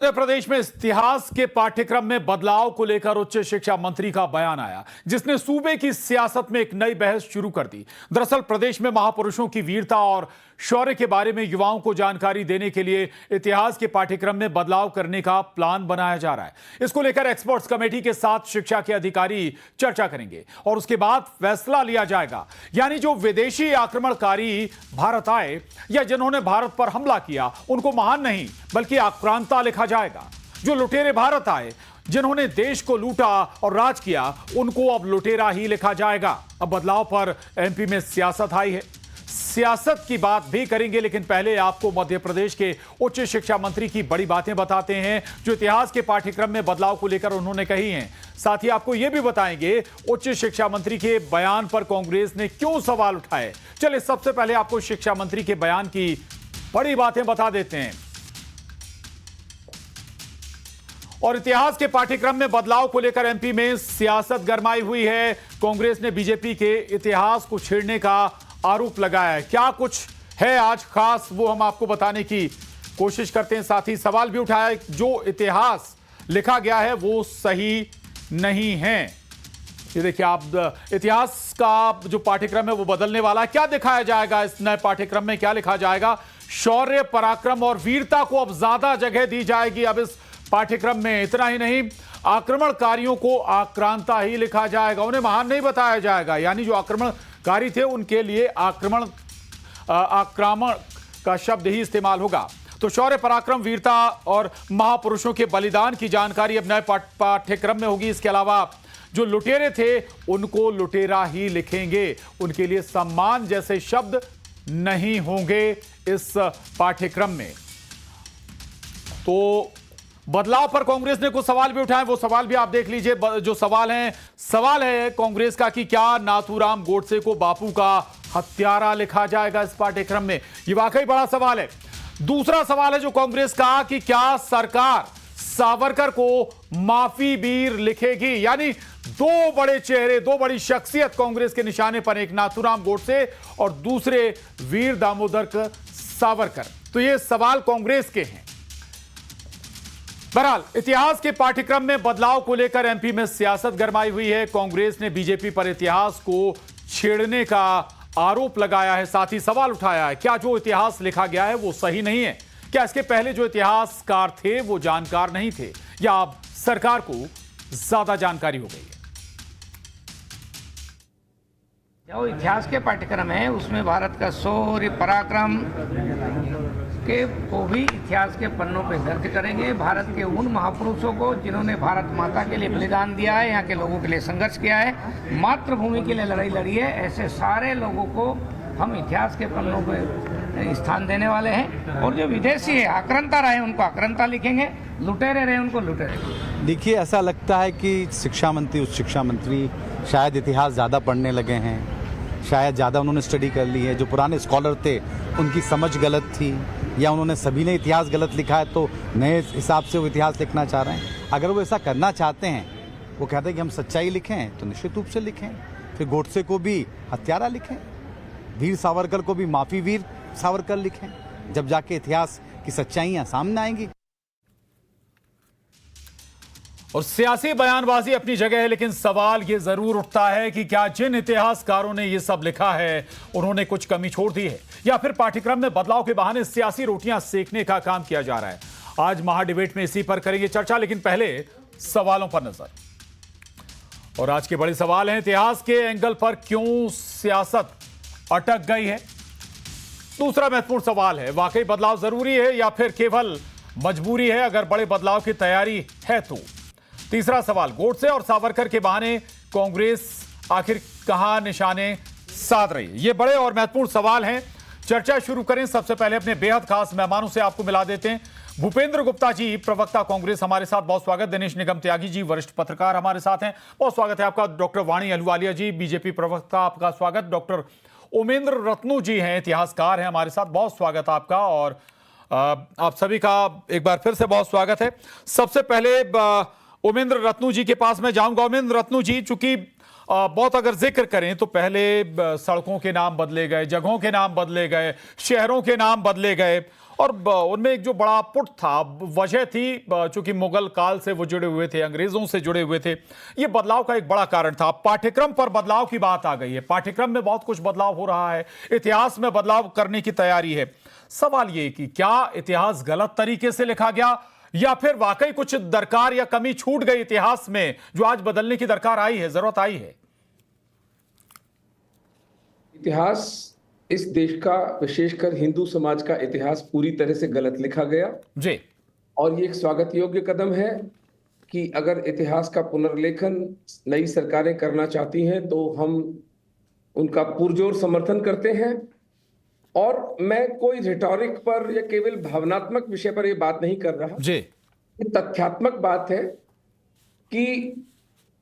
उत्तर प्रदेश में इतिहास के पाठ्यक्रम में बदलाव को लेकर उच्च शिक्षा मंत्री का बयान आया, जिसने सूबे की सियासत में एक नई बहस शुरू कर दी। दरअसल प्रदेश में महापुरुषों की वीरता और शौर्य के बारे में युवाओं को जानकारी देने के लिए इतिहास के पाठ्यक्रम में बदलाव करने का प्लान बनाया जा रहा है। इसको लेकर एक्सपर्ट्स कमेटी के साथ शिक्षा के अधिकारी चर्चा करेंगे और उसके बाद फैसला लिया जाएगा। यानी जो विदेशी आक्रमणकारी भारत आए या जिन्होंने भारत पर हमला किया, उनको महान नहीं बल्कि आक्रांता लिखा जाएगा। जो लुटेरे भारत आए, जिन्होंने देश को लूटा और राज किया, उनको अब लुटेरा ही लिखा जाएगा। अब बदलाव पर एमपी में सियासत आई है, सियासत की बात भी करेंगे, लेकिन पहले आपको मध्य प्रदेश के उच्च शिक्षा मंत्री की बड़ी बातें बताते हैं जो इतिहास के पाठ्यक्रम में बदलाव को लेकर उन्होंने कही हैं। साथ ही आपको यह भी बताएंगे उच्च शिक्षा मंत्री के बयान पर कांग्रेस ने क्यों सवाल उठाए। चलिए सबसे पहले आपको शिक्षा मंत्री के बयान की बड़ी बातें बता देते हैं। और इतिहास के पाठ्यक्रम में बदलाव को लेकर एमपी में सियासत गरमाई हुई है। कांग्रेस ने बीजेपी के इतिहास को छेड़ने का आरोप लगाया है। क्या कुछ है आज खास, वो हम आपको बताने की कोशिश करते हैं। साथ ही सवाल भी उठाया है, जो इतिहास लिखा गया है वो सही नहीं है। ये देखिए आप, इतिहास का जो पाठ्यक्रम है वो बदलने वाला है। क्या दिखाया जाएगा इस नए पाठ्यक्रम में, क्या लिखा जाएगा? शौर्य, पराक्रम और वीरता को अब ज्यादा जगह दी जाएगी अब इस पाठ्यक्रम में। इतना ही नहीं, आक्रमणकारियों को आक्रांता ही लिखा जाएगा, उन्हें महान नहीं बताया जाएगा। यानी जो आक्रमणकारी थे उनके लिए आक्रमण का शब्द ही इस्तेमाल होगा। तो शौर्य, पराक्रम, वीरता और महापुरुषों के बलिदान की जानकारी अब नए पाठ्यक्रम में होगी। इसके अलावा जो लुटेरे थे उनको लुटेरा ही लिखेंगे, उनके लिए सम्मान जैसे शब्द नहीं होंगे इस पाठ्यक्रम में। तो बदलाव पर कांग्रेस ने कुछ सवाल भी उठाए, वो सवाल भी आप देख लीजिए। जो सवाल है कांग्रेस का कि क्या नाथूराम गोडसे को बापू का हत्यारा लिखा जाएगा इस पाठ्यक्रम में? ये वाकई बड़ा सवाल है। दूसरा सवाल है जो कांग्रेस का कि क्या सरकार सावरकर को माफी वीर लिखेगी? यानी दो बड़े चेहरे, दो बड़ी शख्सियत कांग्रेस के निशाने पर, एक नाथूराम गोडसे और दूसरे वीर दामोदर सावरकर। तो ये सवाल कांग्रेस के हैं। बहरहाल इतिहास के पाठ्यक्रम में बदलाव को लेकर एमपी में सियासत गरमाई हुई है। कांग्रेस ने बीजेपी पर इतिहास को छेड़ने का आरोप लगाया है, साथ ही सवाल उठाया है, क्या जो इतिहास लिखा गया है वो सही नहीं है? क्या इसके पहले जो इतिहासकार थे वो जानकार नहीं थे, या अब सरकार को ज्यादा जानकारी हो गई है? जो इतिहास के पाठ्यक्रम है उसमें भारत का शौर्य, पराक्रम के को भी इतिहास के पन्नों पे दर्ज करेंगे। भारत के उन महापुरुषों को जिन्होंने भारत माता के लिए बलिदान दिया है, यहाँ के लोगों के लिए संघर्ष किया है, मातृभूमि के लिए लड़ाई लड़ी है, ऐसे सारे लोगों को हम इतिहास के पन्नों पे स्थान देने वाले हैं। और जो विदेशी है, आक्रांता रहे उनको आक्रांता लिखेंगे, लुटेरे रहे उनको लुटेरे। देखिए, ऐसा लगता है कि शिक्षा मंत्री, उच्च शिक्षा मंत्री शायद इतिहास ज़्यादा पढ़ने लगे हैं, शायद ज़्यादा उन्होंने स्टडी कर ली है। जो पुराने स्कॉलर थे उनकी समझ गलत थी, या उन्होंने सभी ने इतिहास गलत लिखा है तो नए हिसाब से वो इतिहास लिखना चाह रहे हैं। अगर वो ऐसा करना चाहते हैं, वो कहते हैं कि हम सच्चाई लिखें, तो निश्चित रूप से लिखें। फिर गोडसे को भी हत्यारा लिखें, वीर सावरकर को भी माफी वीर सावरकर लिखें, जब जाके इतिहास की सच्चाइयाँ सामने आएंगी। और सियासी बयानबाजी अपनी जगह है, लेकिन सवाल यह जरूर उठता है कि क्या जिन इतिहासकारों ने यह सब लिखा है उन्होंने कुछ कमी छोड़ दी है, या फिर पाठ्यक्रम में बदलाव के बहाने सियासी रोटियां सेकने का काम किया जा रहा है? आज महाडिबेट में इसी पर करेंगे चर्चा, लेकिन पहले सवालों पर नजर। और आज के बड़े सवाल हैं, इतिहास के एंगल पर क्यों सियासत अटक गई है? दूसरा महत्वपूर्ण सवाल है, वाकई बदलाव जरूरी है या फिर केवल मजबूरी है अगर बड़े बदलाव की तैयारी है तो? तीसरा सवाल, गोडसे और सावरकर के बहाने कांग्रेस आखिर कहां निशाने साध रही है? ये बड़े और महत्वपूर्ण सवाल हैं। चर्चा शुरू करें, सबसे पहले अपने बेहद खास मेहमानों से आपको मिला देते हैं। भूपेंद्र गुप्ता जी, प्रवक्ता कांग्रेस, हमारे साथ, बहुत स्वागत। दिनेश निगम त्यागी जी, वरिष्ठ पत्रकार, हमारे साथ हैं, बहुत स्वागत है आपका। डॉक्टर वाणी अहलुवालिया जी, बीजेपी प्रवक्ता, आपका स्वागत। डॉक्टर उमेंद्र रत्नू जी हैं, इतिहासकार हैं, हमारे साथ, बहुत स्वागत आपका। और आप सभी का एक बार फिर से बहुत स्वागत है। सबसे पहले उमेंद्र रत्नू जी के पास मैं जाऊंगा। उमेंद्र रत्नू जी, चूंकि बहुत अगर जिक्र करें तो पहले सड़कों के नाम बदले गए, जगहों के नाम बदले गए, शहरों के नाम बदले गए, और उनमें एक जो बड़ा पुट था, वजह थी चूंकि मुगल काल से वो जुड़े हुए थे, अंग्रेजों से जुड़े हुए थे, ये बदलाव का एक बड़ा कारण था। पाठ्यक्रम पर बदलाव की बात आ गई है, पाठ्यक्रम में बहुत कुछ बदलाव हो रहा है, इतिहास में बदलाव करने की तैयारी है। सवाल ये कि क्या इतिहास गलत तरीके से लिखा गया या फिर वाकई कुछ दरकार या कमी छूट गई इतिहास में जो आज बदलने की दरकार आई है, जरूरत आई है? इतिहास, इस देश का, विशेषकर हिंदू समाज का इतिहास पूरी तरह से गलत लिखा गया जी। और ये एक स्वागत योग्य कदम है कि अगर इतिहास का पुनर्लेखन नई सरकारें करना चाहती हैं तो हम उनका पुरजोर समर्थन करते हैं। और मैं कोई रिटॉरिक पर या केवल भावनात्मक विषय पर ये बात नहीं कर रहा जी। ये तथ्यात्मक बात है कि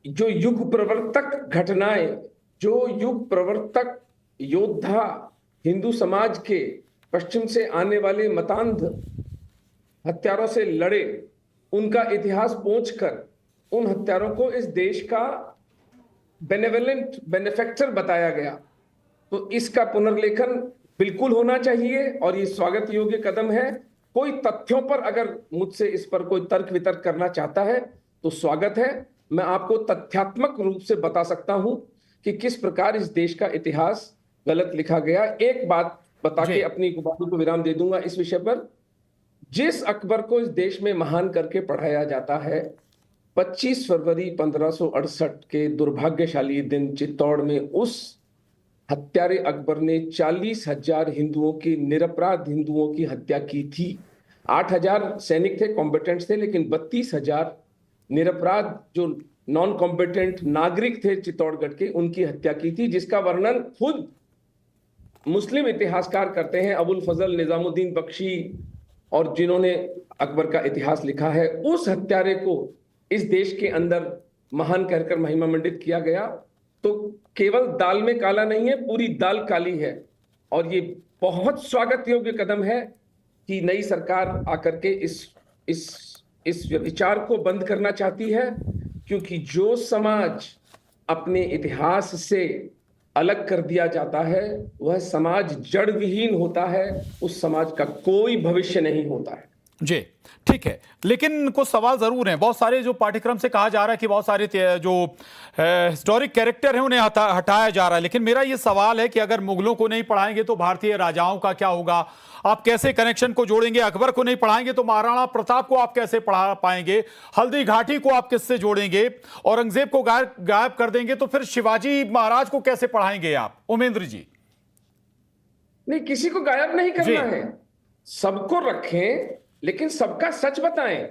जो युग प्रवर्तक घटनाएं, जो युग प्रवर्तक योद्धा हिंदू समाज के पश्चिम से आने वाले मतांध हत्यारों से लड़े, उनका इतिहास पोंछकर उन हत्यारों को इस देश का बेनेवलेंट बेनिफैक्टर बताया गया, तो इसका पुनर्लेखन बिल्कुल होना चाहिए और ये स्वागत योग्य कदम है। कोई तथ्यों पर अगर मुझसे इस पर कोई तर्क वितर्क करना चाहता है तो स्वागत है। मैं आपको तथ्यात्मक रूप से बता सकता हूं कि किस प्रकार इस देश का इतिहास गलत लिखा गया। एक बात बता के अपनी गुफ्तगू को विराम दे दूंगा इस विषय पर। जिस अकबर को इस देश में महान करके पढ़ाया जाता है, 25 फरवरी 1568 के दुर्भाग्यशाली दिन चित्तौड़ में उस हत्यारे अकबर ने 40,000 हिंदुओं की, निरपराध हिंदुओं की हत्या की थी। 8,000 सैनिक थे, कॉम्बेटेंट्स थे, लेकिन 32,000 निरपराध जो नॉन कॉम्बेटेंट नागरिक थे चित्तौड़गढ़ के, उनकी हत्या की थी, जिसका वर्णन खुद मुस्लिम इतिहासकार करते हैं, अबुल फजल निजामुद्दीन बख्शी, और जिन्होंने अकबर का इतिहास लिखा है। उस हत्यारे को इस देश के अंदर महान कहकर महिमा मंडित किया गया। तो केवल दाल में काला नहीं है, पूरी दाल काली है। और ये बहुत स्वागत योग्य कदम है कि नई सरकार आकर के इस विचार को बंद करना चाहती है, क्योंकि जो समाज अपने इतिहास से अलग कर दिया जाता है वह समाज जड़ विहीन होता है, उस समाज का कोई भविष्य नहीं होता है। जी ठीक है, लेकिन कुछ सवाल जरूर हैं। बहुत सारे जो पाठ्यक्रम से कहा जा रहा है कि बहुत सारे जो हिस्टोरिक कैरेक्टर हैं उन्हें हटाया जा रहा है, लेकिन मेरा ये सवाल है कि अगर मुगलों को नहीं पढ़ाएंगे तो भारतीय राजाओं का क्या होगा? आप कैसे कनेक्शन को जोड़ेंगे? अकबर को नहीं पढ़ाएंगे तो महाराणा प्रताप को आप कैसे पढ़ा पाएंगे? हल्दी घाटी को आप किससे जोड़ेंगे? औरंगजेब को गायब कर देंगे तो फिर शिवाजी महाराज को कैसे पढ़ाएंगे आप? उमेंद्र जी। नहीं, किसी को गायब नहीं करना है, सबको रखें, लेकिन सबका सच बताएं।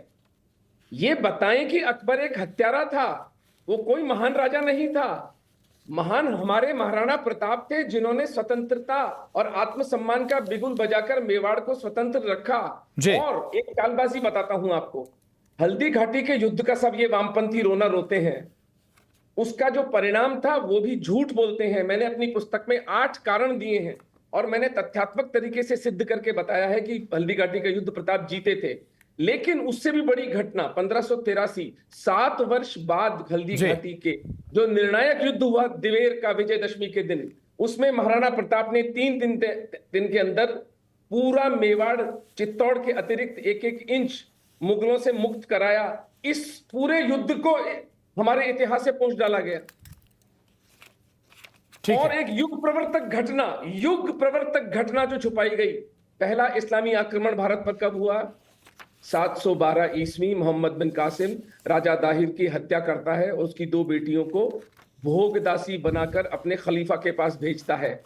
ये बताएं कि अकबर एक हत्यारा था, वो कोई महान राजा नहीं था। महान हमारे महाराणा प्रताप थे, जिन्होंने स्वतंत्रता और आत्मसम्मान का बिगुल बजाकर मेवाड़ को स्वतंत्र रखा। और एक चालबाजी बताता हूं आपको, हल्दी घाटी के युद्ध का सब ये वामपंथी रोना रोते हैं, उसका जो परिणाम था वो भी झूठ बोलते हैं। मैंने अपनी पुस्तक में 8 कारण दिए हैं और मैंने तथ्यात्मक तरीके से सिद्ध करके बताया है कि हल्दी घाटी का युद्ध प्रताप जीते थे। लेकिन उससे भी बड़ी घटना 1583, 7 वर्ष बाद हल्दी घाटी के जो निर्णायक युद्ध हुआ दिवेर का विजयदशमी के दिन, उसमें महाराणा प्रताप ने 3 दिन के अंदर पूरा मेवाड़, चित्तौड़ के अतिरिक्त 1-1 इंच मुगलों से मुक्त कराया। इस पूरे युद्ध को हमारे इतिहास से पोंछ डाला गया। और एक युग प्रवर्तक घटना जो छुपाई गई, पहला इस्लामी आक्रमण भारत पर कब हुआ? 712 ईस्वी मोहम्मद बिन कासिम राजा दाहिर की हत्या करता है, उसकी 2 बेटियों को भोगदासी बनाकर अपने खलीफा के पास भेजता है।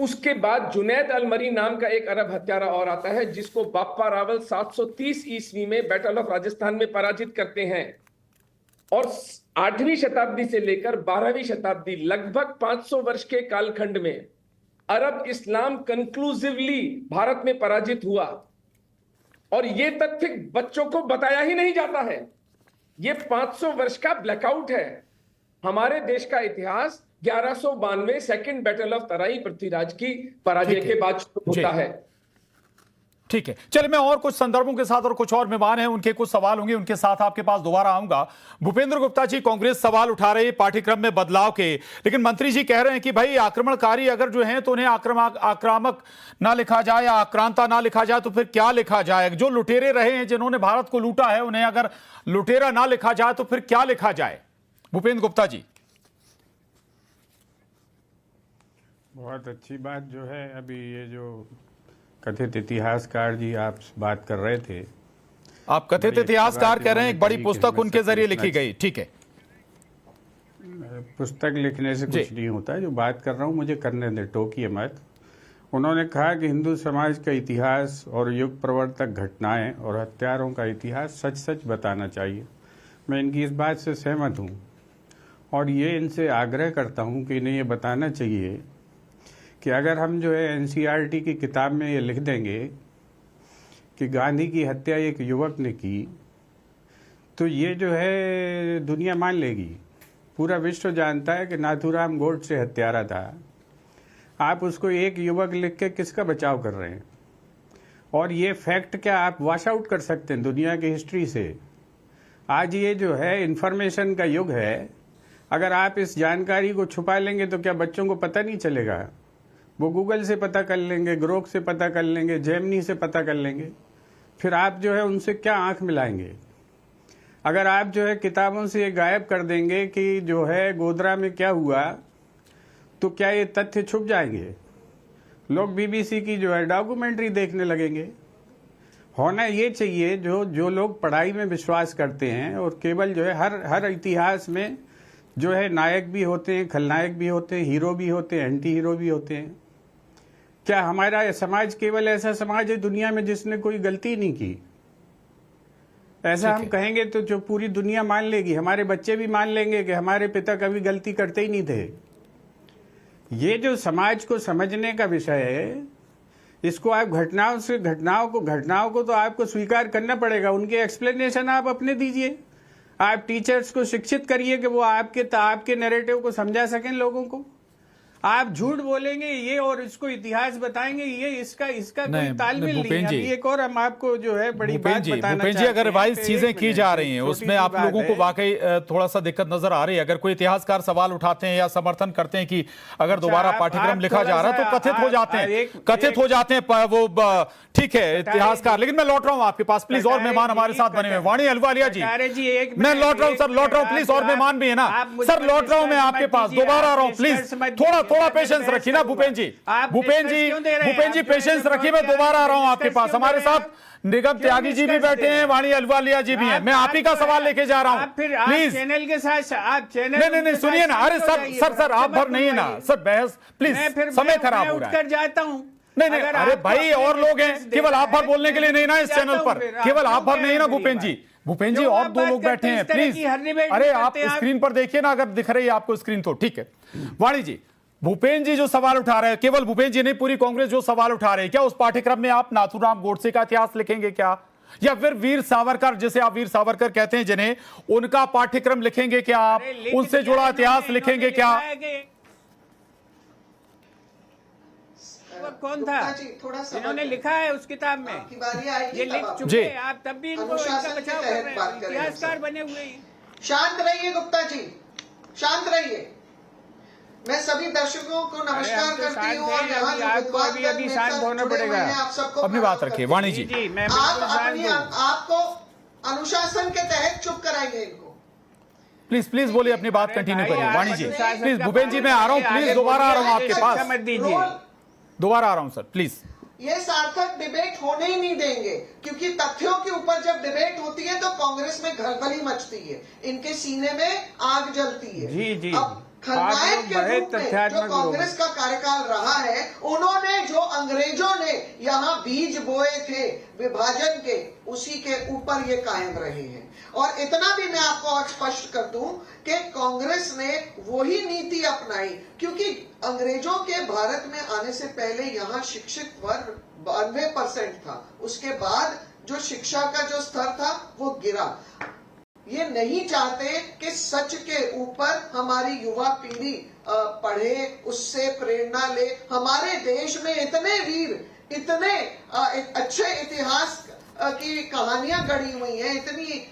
उसके बाद जुनैद अलमरी नाम का एक अरब हत्यारा और आता है, जिसको बाप्पा रावल 730 ईस्वी में बैटल ऑफ राजस्थान में पराजित करते हैं। और 8वीं शताब्दी से लेकर 12वीं शताब्दी, लगभग 500 वर्ष के कालखंड में अरब इस्लाम कंक्लूसिवली भारत में पराजित हुआ। और यह तथ्य बच्चों को बताया ही नहीं जाता है। यह 500 वर्ष का ब्लैकआउट है। हमारे देश का इतिहास 1192 सेकंड बैटल ऑफ तराई पृथ्वीराज की पराजय के बाद शुरू होता है। ठीक है, चलिए मैं और कुछ संदर्भों के साथ और कुछ और मेहमान हैं, उनके कुछ सवाल होंगे, उनके साथ आपके पास दोबारा आऊंगा। भूपेंद्र गुप्ता जी, कांग्रेस सवाल उठा रही है पाठ्यक्रम में बदलाव के, लेकिन मंत्री जी कह रहे हैं कि भाई आक्रमणकारी अगर जो हैं तो उन्हें आक्रामक ना लिखा जाए या आक्रांता ना लिखा जाए तो फिर क्या लिखा जाए? जो लुटेरे रहे हैं, जिन्होंने भारत को लूटा है, उन्हें अगर लुटेरा ना लिखा जाए तो फिर क्या लिखा जाए? भूपेंद्र गुप्ता जी। बहुत अच्छी बात जो है, अभी ये जो कथित इतिहासकार जी आप बात कर रहे थे, आप कथित इतिहासकार कह रहे हैं, एक बड़ी पुस्तक उनके जरिए लिखी गई। ठीक है, पुस्तक लिखने से कुछ नहीं होता है, जो बात कर रहा हूँ मुझे करने दे, टोकिए मत। उन्होंने कहा कि हिंदू समाज का इतिहास और युग प्रवर्तक घटनाएं और हत्यारों का इतिहास सच सच बताना चाहिए। मैं इनकी इस बात से सहमत हूँ और ये इनसे आग्रह करता हूँ कि इन्हें ये बताना चाहिए कि अगर हम जो है एनसीईआरटी की किताब में ये लिख देंगे कि गांधी की हत्या एक युवक ने की, तो ये जो है दुनिया मान लेगी। पूरा विश्व जानता है कि नाथूराम गोडसे हत्यारा था। आप उसको एक युवक लिख के किसका बचाव कर रहे हैं? और ये फैक्ट क्या आप वॉश आउट कर सकते हैं दुनिया की हिस्ट्री से? आज ये जो है इंफॉर्मेशन का युग है, अगर आप इस जानकारी को छुपा लेंगे तो क्या बच्चों को पता नहीं चलेगा? वो गूगल से पता कर लेंगे, ग्रोक से पता कर लेंगे, जेमिनी से पता कर लेंगे। फिर आप जो है उनसे क्या आंख मिलाएंगे? अगर आप जो है किताबों से ये गायब कर देंगे कि जो है गोधरा में क्या हुआ, तो क्या ये तथ्य छुप जाएंगे? लोग बीबीसी की जो है डॉक्यूमेंट्री देखने लगेंगे। होना ये चाहिए जो लोग पढ़ाई में विश्वास करते हैं और केवल जो है हर इतिहास में जो है नायक भी होते हैं, खलनायक भी होते हैं, हीरो भी होते हैं, एंटी हीरो भी होते हैं। क्या हमारा समाज केवल ऐसा समाज है दुनिया में जिसने कोई गलती नहीं की? ऐसा हम कहेंगे तो जो पूरी दुनिया मान लेगी, हमारे बच्चे भी मान लेंगे कि हमारे पिता कभी गलती करते ही नहीं थे। ये जो समाज को समझने का विषय है, इसको आप घटनाओं को तो आपको स्वीकार करना पड़ेगा। उनके एक्सप्लेनेशन आप अपने दीजिए। आप टीचर्स को शिक्षित करिए कि वो आपके नैरेटिव को समझा सकें लोगों को। आप झूठ बोलेंगे ये और इसको इतिहास बताएंगे, ये इसका कोई तालमेल नहीं है। अभी एक और हम आपको जो है बड़ी बात बताना चाहते हैं। भूपेंद्र जी, अगर रिवाइज चीजें की जा रही हैं उसमें आप लोगों को वाकई थोड़ा सा दिक्कत नजर आ रही है। अगर कोई इतिहासकार सवाल उठाते हैं या समर्थन करते हैं कि अगर दोबारा पाठ्यक्रम लिखा जा रहा है तो कथित हो जाते हैं वो, ठीक है इतिहासकार। लेकिन मैं लौट रहा हूं आपके पास, प्लीज, और मेहमान हमारे साथ बने हुए। वाणी अहलुवालिया जी, मैं लौट रहा हूं सर, लौट रहा हूं प्लीज, और मेहमान भी है ना सर, लौट रहा हूं मैं आपके पास, दोबारा आ रहा हूं प्लीज, थोड़ा पेशेंस रखिए ना भूपेंद्र जी पेशेंस रखिए, मैं दोबारा आ रहा हूं आपके पास। हमारे साथ निगम त्यागी जी भी बैठे हैं, वाणी अहलुवालिया जी भी हैं। मैं आप ही का सवाल लेके जा रहा हूं, प्लीज चैनल के साथ आप चैनल नहीं सुनिए ना। अरे सर आप भर नहीं है ना सर, बहस प्लीज, समय खराब हो रहा है। जाता हूं नहीं अरे भाई और लोग हैं, केवल आप भर बोलने के लिए नहीं ना इस चैनल पर, केवल आप भर नहीं ना भूपेंद्र जी और दो लोग बैठे हैं प्लीज। अरे आप स्क्रीन पर देखिए ना, अगर दिख रही है आपको स्क्रीन तो ठीक है। वाणी जी, भूपेंद्र जी जो सवाल उठा रहे हैं, केवल भूपेंद्र जी नहीं पूरी कांग्रेस जो सवाल उठा रहे हैं, क्या उस पाठ्यक्रम में आप नाथूराम गोडसे का इतिहास लिखेंगे क्या, या फिर वीर सावरकर, जिसे आप वीर सावरकर कहते हैं जिन्हें, उनका पाठ्यक्रम लिखेंगे क्या आप, उनसे जुड़ा इतिहास लिखेंगे क्या? कौन था इन्होंने लिखा है उस किताब में, ये लिख चुके हैं आप, तब भी इनको इनका बचाव कर रहे हैं, इतिहासकार बने हुए हैं। शांत रहिए गुप्ता जी, शांत रहिए। मैं सभी दर्शकों को नमस्कार करती हूँ और अभी शांत होना पड़ेगा। आप सबको अपनी बात रखिए वाणी जी। आपको अनुशासन के तहत चुप कराइए इनको। प्लीज बोलिए, अपनी बात कंटिन्यू करिए वाणी जी। प्लीज भूपेंद्र जी, मैं आ रहा हूँ, प्लीज दोबारा आ रहा हूँ आपके पास, मत दीजिए, दोबारा आ रहा हूँ सर प्लीज। ये सार्थक डिबेट होने ही नहीं देंगे, क्योंकि तथ्यों के ऊपर जब डिबेट होती है तो कांग्रेस में खलबली मचती है, इनके सीने में आग जलती है। जी। अब खलनायक के रूप में जो कांग्रेस का कार्यकाल रहा है, उन्होंने जो अंग्रेजों ने यहाँ बीज बोए थे विभाजन के, उसी के ऊपर ये कायम रहे हैं। और इतना भी मैं आपको और स्पष्ट कर दूं कि कांग्रेस ने वही नीति अपनाई, क्योंकि अंग्रेजों के भारत में आने से पहले यहाँ शिक्षित वर्ग 92% था, उसके बाद जो शिक्षा का जो स्तर था वो गिरा। ये नहीं चाहते कि सच के ऊपर हमारी युवा पीढ़ी पढ़े, उससे प्रेरणा ले। हमारे देश में इतने वीर, इतने अच्छे इतिहास की कहानियां गढ़ी हुई हैं, इतनी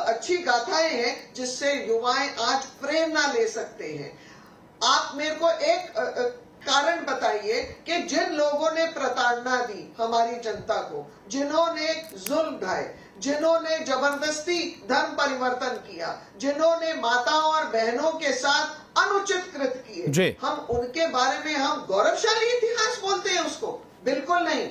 अच्छी गाथाएं हैं जिससे युवाएं आज प्रेरणा ले सकते हैं। आप मेरे को एक कारण बताइए कि जिन लोगों ने प्रताड़ना दी हमारी जनता को, जिन्होंने जुल्म ढाए, जिन्होंने जबरदस्ती धर्म परिवर्तन किया, जिन्होंने माताओं और बहनों के साथ अनुचित कृत्य किए, हम उनके बारे में हम गौरवशाली इतिहास बोलते हैं उसको? बिल्कुल नहीं।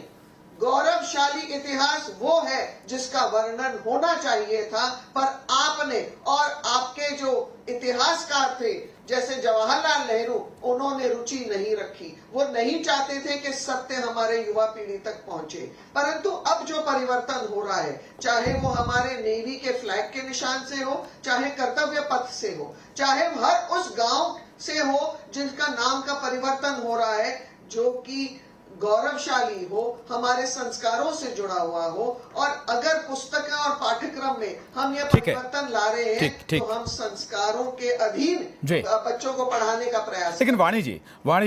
गौरवशाली इतिहास वो है जिसका वर्णन होना चाहिए था, पर आपने और आपके जो इतिहासकार थे जैसे जवाहरलाल नेहरू, उन्होंने रुचि नहीं रखी। वो नहीं चाहते थे कि सत्य हमारे युवा पीढ़ी तक पहुंचे। परंतु अब जो परिवर्तन हो रहा है, चाहे वो हमारे नेवी के फ्लैग के निशान से हो, चाहे कर्तव्य पथ से हो, चाहे हर उस गांव से हो जिसका नाम का परिवर्तन हो रहा है, जो कि गौरवशाली हो, हमारे संस्कारों से जुड़ा हुआ हो, और अगर पुस्तक और पाठ्यक्रम में हम ये परिवर्तन ला रहे हैं तो हम संस्कारों के अधीन बच्चों को पढ़ाने का प्रयास। लेकिन वाणी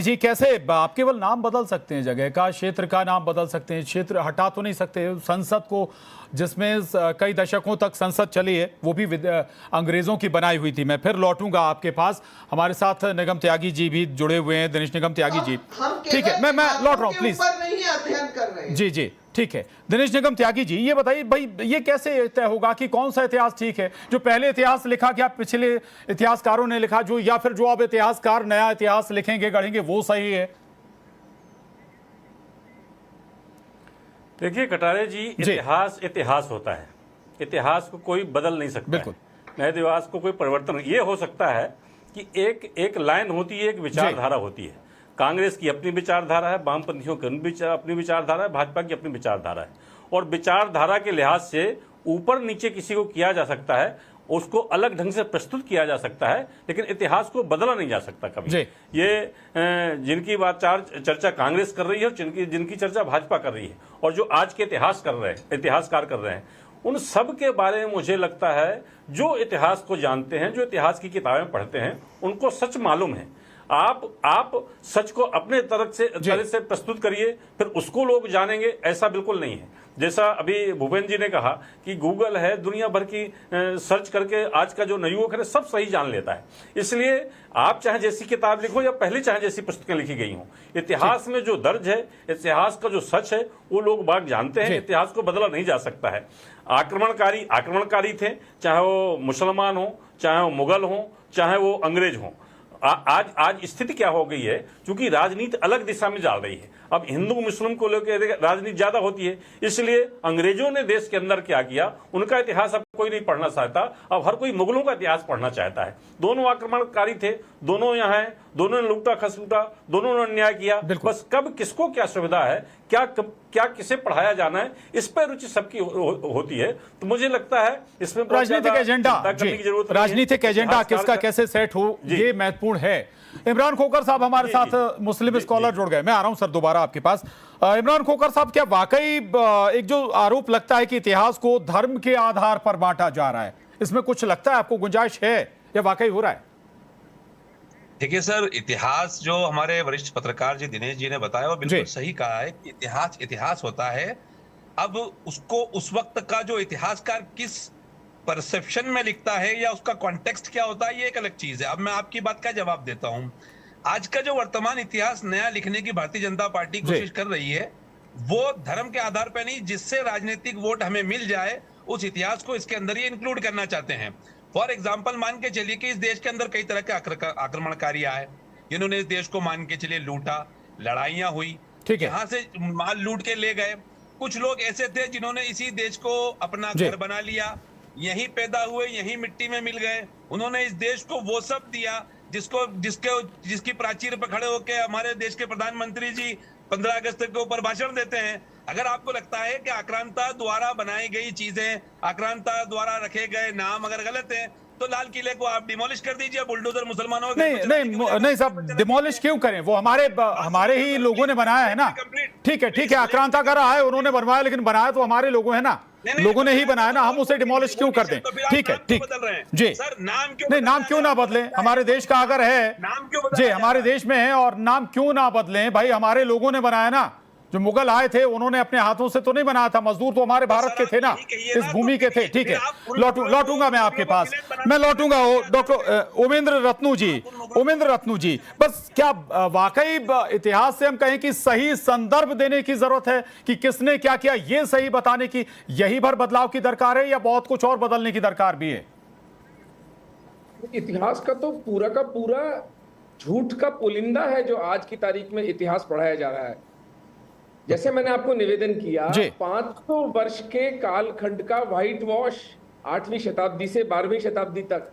जी कैसे आप केवल नाम बदल सकते हैं, जगह का, क्षेत्र का नाम बदल सकते हैं, क्षेत्र हटा तो नहीं सकते। संसद को, जिसमें कई दशकों तक संसद चली है, वो भी अंग्रेजों की बनाई हुई थी। मैं फिर लौटूंगा आपके पास, हमारे साथ निगम त्यागी जी भी जुड़े हुए हैं, दिनेश निगम त्यागी जी। ठीक है, मैं लौट रहा हूँ, प्लीज। नहीं अध्ययन कर रहे हैं। जी ठीक है। दिनेश निगम त्यागी जी, ये बताइए भाई, ये कैसे तय होगा कि कौन सा इतिहास ठीक है? जो पहले इतिहास लिखा, क्या पिछले इतिहासकारों ने लिखा, जो या फिर जो अब इतिहासकार नया इतिहास लिखेंगे, गढ़ेंगे, वो सही है? देखिए कटारे जी, इतिहास होता है, इतिहास को कोई बदल नहीं सकता। बिल्कुल। नए इतिहास को कोई परिवर्तन ये हो सकता है कि एक लाइन होती है, एक विचारधारा होती है। कांग्रेस की अपनी विचारधारा है, वामपंथियों की अपनी विचारधारा है, भाजपा की अपनी विचारधारा है, और विचारधारा के लिहाज से ऊपर नीचे किसी को किया जा सकता है, उसको अलग ढंग से प्रस्तुत किया जा सकता है, लेकिन इतिहास को बदला नहीं जा सकता कभी। ये जिनकी बात चर्चा कांग्रेस कर रही है और जिनकी चर्चा भाजपा कर रही है, और जो आज के इतिहासकार कर रहे हैं, उन सब के बारे में मुझे लगता है जो इतिहास को जानते हैं, जो इतिहास की किताबें पढ़ते हैं, उनको सच मालूम है। आप सच को अपने तरह से प्रस्तुत करिए, फिर उसको लोग जानेंगे, ऐसा बिल्कुल नहीं है। जैसा अभी भूपेंद्र जी ने कहा कि गूगल है, दुनिया भर की सर्च करके आज का जो नवयुवक है सब सही जान लेता है। इसलिए आप चाहे जैसी किताब लिखो या पहले चाहे जैसी पुस्तकें लिखी गई हों, इतिहास में जो दर्ज है, इतिहास का जो सच है, वो लोग बाग जानते हैं। इतिहास को बदला नहीं जा सकता है। आक्रमणकारी थे, चाहे वो मुसलमान हो, चाहे वो मुगल हो, चाहे वो अंग्रेज हो। आज स्थिति क्या हो गई है, क्योंकि राजनीति अलग दिशा में जा रही है। अब हिंदू मुस्लिम को लेकर राजनीति ज्यादा होती है, इसलिए अंग्रेजों ने देश के अंदर क्या किया, उनका इतिहास अब कोई नहीं पढ़ना चाहता। अब हर कोई मुगलों का इतिहास पढ़ना चाहता है। दोनों आक्रमणकारी थे, दोनों यहाँ हैं, दोनों ने लूटा खसूटा, दोनों ने अन्याय किया। बस कब किसको क्या सुविधा है, क्या किसे पढ़ाया जाना है, इस पर रुचि सबकी होती है। तो मुझे लगता है इसमें राजनीतिक एजेंडा किसका कैसे सेट हो, ये महत्वपूर्ण है। इमरान खोकर साहब हमारे साथ मुस्लिम स्कॉलर जुड़ गए। मैं आ रहा हूं सर दोबारा आपके पास। इमरान खोकर साहब, क्या वाकई एक जो आरोप लगता है कि इतिहास को धर्म के आधार पर बांटा जा रहा है, इसमें कुछ लगता है आपको गुंजाइश है या वाकई हो रहा है? देखिए सर, इतिहास जो हमारे वरिष्ठ पत्रकार जी दिनेश जी ने बताया वो बिल्कुल सही कहा है कि इतिहास होता है। अब उसको उस वक्त का जो इतिहासकार किस परसेप्शन में लिखता है या उसका कॉन्टेक्स्ट क्या होता है, ये एक अलग चीज है। अब मैं आपकी बात का जवाब देता हूं। आज का जो वर्तमान इतिहास नया लिखने की भारतीय जनता पार्टी कोशिश कर रही है, वो धर्म के आधार पर नहीं, जिससे राजनीतिक वोट हमें मिल जाए, उस इतिहास को इसके अंदर ही इंक्लूड करना चाहते हैं। फॉर एग्जाम्पल मान के चलिए कि इस देश के अंदर कई तरह के आक्रमणकारी आए, जिन्होंने इस देश को मान के चलिए लूटा, लड़ाइयां हुई, यहाँ से माल लूट के ले गए। कुछ लोग ऐसे थे जिन्होंने इसी देश को अपना घर बना लिया, यहीं पैदा हुए, यहीं मिट्टी में मिल गए। उन्होंने इस देश को वो सब दिया जिसकी प्राचीर पर खड़े होकर हमारे देश के प्रधानमंत्री जी 15 अगस्त के ऊपर भाषण देते हैं। अगर आपको लगता है कि आक्रांता द्वारा बनाई गई चीजें, आक्रांता द्वारा रखे गए नाम अगर गलत है, तो लाल किले को आप डिमोलिश कर दीजिए, बुलडोजर मुसलमानों नहीं साहब, डिमोलिश क्यों करें? वो हमारे ही लोगों ने बनाया है ना। ठीक है, आक्रांता कर रहा है, उन्होंने बनवाया, लेकिन बनाया तो हमारे लोगों है ना, लोगों ने ही बनाया ना, हम उसे डिमोलिश क्यों कर दें? ठीक जी, नहीं नाम क्यों ना बदलें? हमारे देश का अगर है जी, हमारे देश में है, और नाम क्यों ना बदलें भाई, हमारे लोगों ने बनाया ना, जो मुगल आए थे उन्होंने अपने हाथों से तो नहीं बनाया था, मजदूर तो हमारे भारत के थे ना, इस भूमि के थे। ठीक है, लौटूंगा मैं आपके पास, मैं लौटूंगा। डॉक्टर उमेंद्र रत्नू जी, बस क्या वाकई इतिहास से हम कहें कि सही संदर्भ देने की जरूरत है कि किसने क्या किया, ये सही बताने की यही भर बदलाव की दरकार है या बहुत कुछ और बदलने की दरकार भी है? इतिहास का तो पूरा का पूरा झूठ का पुलिंदा है जो आज की तारीख में इतिहास पढ़ाया जा रहा है। जैसे मैंने आपको निवेदन किया, 500 वर्ष के कालखंड का व्हाइट वॉश 8वीं शताब्दी से 12वीं शताब्दी तक,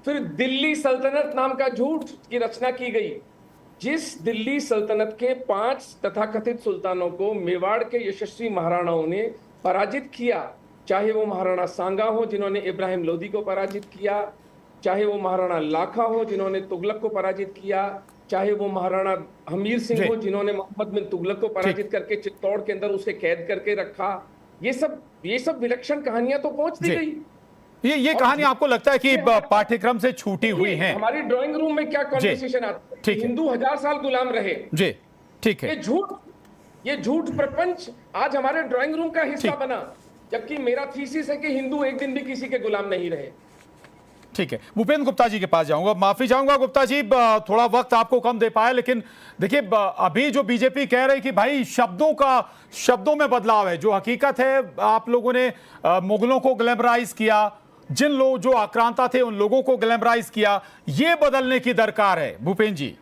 फिर दिल्ली सल्तनत नाम का झूठ की रचना की गई, जिस दिल्ली सल्तनत के 5 तथाकथित सुल्तानों को मेवाड़ के यशस्वी महाराणाओं ने पराजित किया, चाहे वो महाराणा सांगा हो जिन्होंने इब्राहिम लोदी को पराजित किया, चाहे वो महाराणा लाखा हो जिन्होंने तुगलक को पराजित किया, चाहे वो महाराणा हमीर सिंह हो जिन्होंने मोहम्मद बिन तुगलक को पराजित करके चित्तौड़ के अंदर उसे कैद करके रखा। ये सब विलक्षण कहानियां तो पहुंच दी गई। ये कहानी आपको लगता है कि पाठ्यक्रम से छूटी हुई है? हमारी ड्राइंग रूम में क्या कॉन्वर्सेशन आता है, हिंदू 1000 साल गुलाम रहे। जी ठीक है, ये झूठ प्रपंच आज हमारे ड्राइंग रूम का हिस्सा बना, जबकि मेरा थीसिस है कि हिंदू एक दिन भी किसी के गुलाम नहीं रहे। ठीक है, भूपेंद्र गुप्ता जी के पास जाऊंगा, माफी चाहूंगा गुप्ता जी, थोड़ा वक्त आपको कम दे पाया, लेकिन देखिए अभी जो बीजेपी कह रही कि भाई शब्दों में बदलाव है, जो हकीकत है आप लोगों ने मुगलों को ग्लैमराइज किया, जिन लोग जो आक्रांता थे उन लोगों को ग्लैमराइज किया, ये बदलने की दरकार है। भूपेंद्र जी,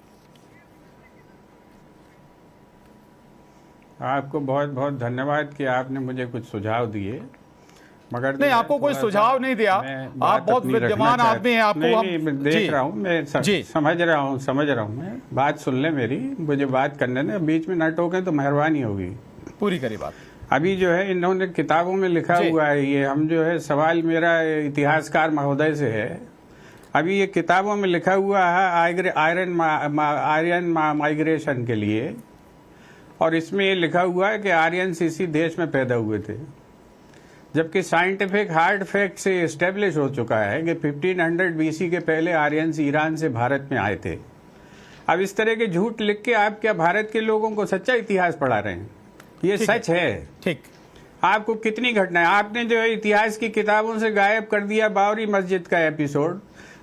आपको बहुत बहुत धन्यवाद कि आपने मुझे कुछ सुझाव दिए, मगर नहीं आपको कोई सुझाव नहीं दिया, आप बहुत विद्यमान आदमी हैं, आपको नहीं, देख रहा हूँ मैं, समझ रहा हूँ मैं, बात सुन ले मेरी, मुझे बात करने दे, बीच में ना टोके तो मेहरबानी होगी। पूरी करी बात। अभी जो है इन्होंने किताबों में लिखा हुआ है, ये हम जो है सवाल मेरा इतिहासकार महोदय से है, अभी ये किताबों में लिखा हुआ है आर्यन माइग्रेशन के लिए, और इसमें ये लिखा हुआ है कि आर्यन इसी देश में पैदा हुए थे, जबकि साइंटिफिक हार्ड फैक्ट से एस्टेब्लिश हो चुका है कि 1500 बीसी के पहले आर्यंस ईरान से भारत में आए थे। अब इस तरह के झूठ लिख के आप क्या भारत के लोगों को सच्चा इतिहास पढ़ा रहे हैं? ये सच है। ठीक, आपको कितनी घटनाएं, आपने जो है इतिहास की किताबों से गायब कर दिया बाबरी मस्जिद का एपिसोड,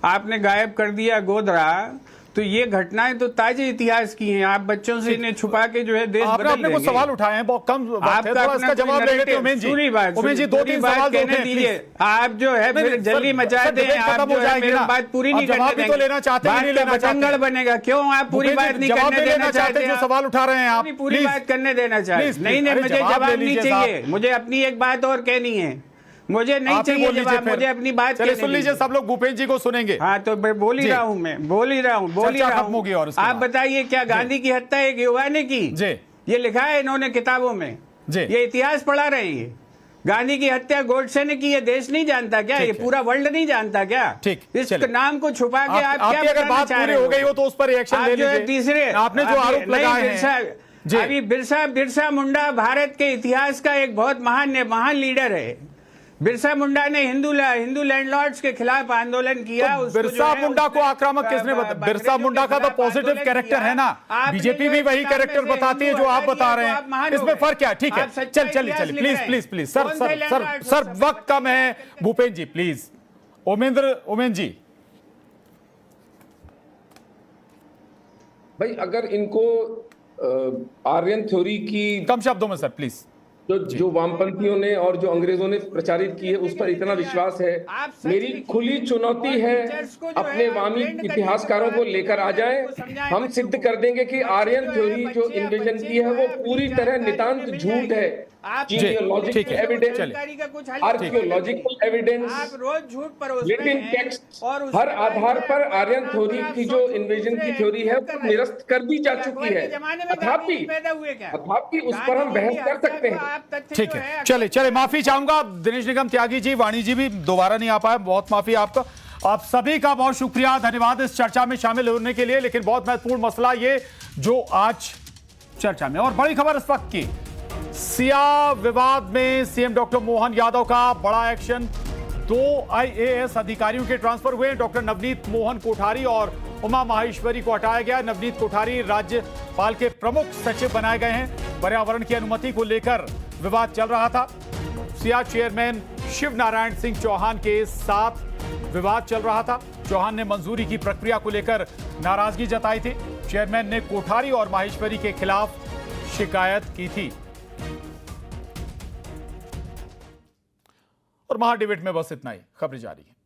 आपने गायब कर दिया गोधरा, तो ये घटनाएं तो ताजे इतिहास की हैं। आप बच्चों से इन्हें छुपा के जो है देश बदल देंगे। कुछ सवाल उठाए हैं, बहुत कम वक्त है, थोड़ा इसका जवाब ले लेते हैं। उमेश जी 2-3 सवाल कहने दीजिए। आप जो है फिर जल्दी मचा दें, आप जो है मेरी बात पूरी नहीं करने देंगे, तो लेना चाहते हैं, नहीं लेना बचंगड़ बनेगा। क्यों आप पूरी बात नहीं करने देना चाहते? जो सवाल उठा रहे हैं आप पूरी बात करने देना चाहते? नहीं, मुझे जवाब नहीं चाहिए, मुझे अपनी एक बात और कहनी है, मुझे नहीं चाहिए जवाब, मुझे अपनी बात सुन लीजिए, सब लोग भूपेंद्र जी को सुनेंगे। हाँ तो बोल ही रहा हूँ मैं, बोल ही रहा हूँ। आप बताइए क्या गांधी की हत्या एक युवा ने की? ये लिखा है इन्होंने किताबों में, ये इतिहास पढ़ा रहे हैं। गांधी की हत्या गोडसे ने की, ये देश नहीं जानता क्या? ये पूरा वर्ल्ड नहीं जानता क्या? ठीक, इस नाम को छुपा के आप क्या अगर बात पूरी हो गई हो तो उस पर रिएक्शन ले लीजिए। तीसरे आपने जो आरोप लगाए हैं, अभी बिरसा मुंडा भारत के इतिहास का एक बहुत महान लीडर है। बिरसा मुंडा ने हिंदू लैंडलॉर्ड्स के खिलाफ आंदोलन किया। तो बिरसा मुंडा को आक्रामक किसने बताया? बिरसा मुंडा का तो पॉजिटिव कैरेक्टर है ना, बीजेपी भी वही कैरेक्टर बताती है जो आप बता रहे हैं, इसमें फर्क क्या? ठीक है, चलिए प्लीज सर वक्त कम है। भूपेंद्र जी प्लीज, ओमेंद्र जी। भाई अगर इनको आर्यन थ्योरी की कम शब्दों में सर प्लीज, जो वामपंथियों ने और जो अंग्रेजों ने प्रचारित की है उस पर इतना विश्वास है, मेरी खुली चुनौती है अपने वामी इतिहासकारों को लेकर आ जाएं, हम सिद्ध कर देंगे कि आर्यन थ्योरी जो इन्वेजन की है वो पूरी तरह नितांत झूठ है। जीनियोलॉजिकल एविडेंस, आर्कियोलॉजिकल एविडेंस, लिटिन टेक्स्ट, हर आधार पर आर्यन थ्योरी की जो इन्वेजन की थ्योरी है वो निरस्त कर दी जा चुकी है। अथापि उस पर हम बहस कर सकते हैं। ठीक है, चले माफी चाहूंगा दिनेश निगम त्यागी जी, वाणी जी भी दोबारा नहीं आ पाए, बहुत माफी आपका। आप सभी का बहुत शुक्रिया, धन्यवाद इस चर्चा में शामिल होने के लिए। लेकिन बहुत महत्वपूर्ण मसला ये जो आज चर्चा में, और बड़ी खबर इस वक्त की, सिया विवाद में सीएम डॉक्टर मोहन यादव का बड़ा एक्शन। 2 IAS अधिकारियों के ट्रांसफर हुए, डॉक्टर नवनीत मोहन कोठारी और उमा माहेश्वरी को हटाया गया। नवनीत कोठारी राज्यपाल के प्रमुख सचिव बनाए गए हैं। पर्यावरण की अनुमति को लेकर विवाद चल रहा था। सिया चेयरमैन शिव नारायण सिंह चौहान के साथ विवाद चल रहा था। चौहान ने मंजूरी की प्रक्रिया को लेकर नाराजगी जताई थी। चेयरमैन ने कोठारी और माहेश्वरी के खिलाफ शिकायत की थी। और महाडिबेट में बस इतना ही। खबरें जारी है।